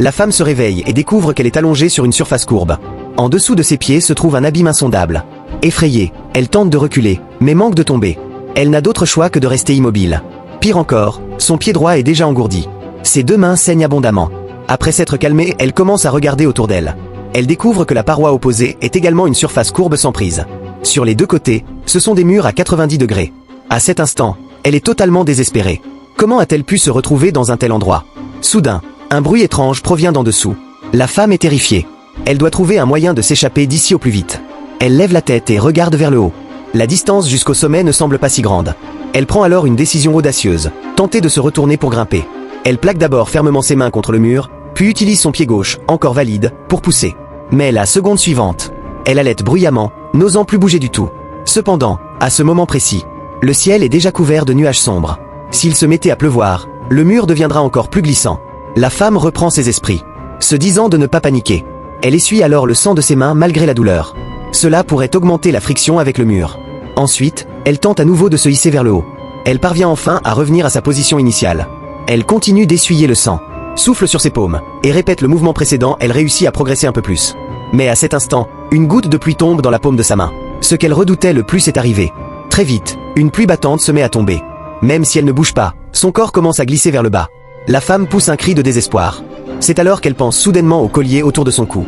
La femme se réveille et découvre qu'elle est allongée sur une surface courbe. En dessous de ses pieds se trouve un abîme insondable. Effrayée, elle tente de reculer, mais manque de tomber. Elle n'a d'autre choix que de rester immobile. Pire encore, son pied droit est déjà engourdi. Ses deux mains saignent abondamment. Après s'être calmée, elle commence à regarder autour d'elle. Elle découvre que la paroi opposée est également une surface courbe sans prise. Sur les deux côtés, ce sont des murs à 90 degrés. À cet instant, elle est totalement désespérée. Comment a-t-elle pu se retrouver dans un tel endroit? Soudain, un bruit étrange provient d'en dessous. La femme est terrifiée. Elle doit trouver un moyen de s'échapper d'ici au plus vite. Elle lève la tête et regarde vers le haut. La distance jusqu'au sommet ne semble pas si grande. Elle prend alors une décision audacieuse, tenter de se retourner pour grimper. Elle plaque d'abord fermement ses mains contre le mur, puis utilise son pied gauche, encore valide, pour pousser. Mais la seconde suivante, elle halète bruyamment, n'osant plus bouger du tout. Cependant, à ce moment précis, le ciel est déjà couvert de nuages sombres. S'il se mettait à pleuvoir, le mur deviendra encore plus glissant. La femme reprend ses esprits, se disant de ne pas paniquer. Elle essuie alors le sang de ses mains malgré la douleur. Cela pourrait augmenter la friction avec le mur. Ensuite, elle tente à nouveau de se hisser vers le haut. Elle parvient enfin à revenir à sa position initiale. Elle continue d'essuyer le sang, souffle sur ses paumes, et répète le mouvement précédent. Elle réussit à progresser un peu plus. Mais à cet instant, une goutte de pluie tombe dans la paume de sa main. Ce qu'elle redoutait le plus est arrivé. Très vite, une pluie battante se met à tomber. Même si elle ne bouge pas, son corps commence à glisser vers le bas. La femme pousse un cri de désespoir. C'est alors qu'elle pense soudainement au collier autour de son cou.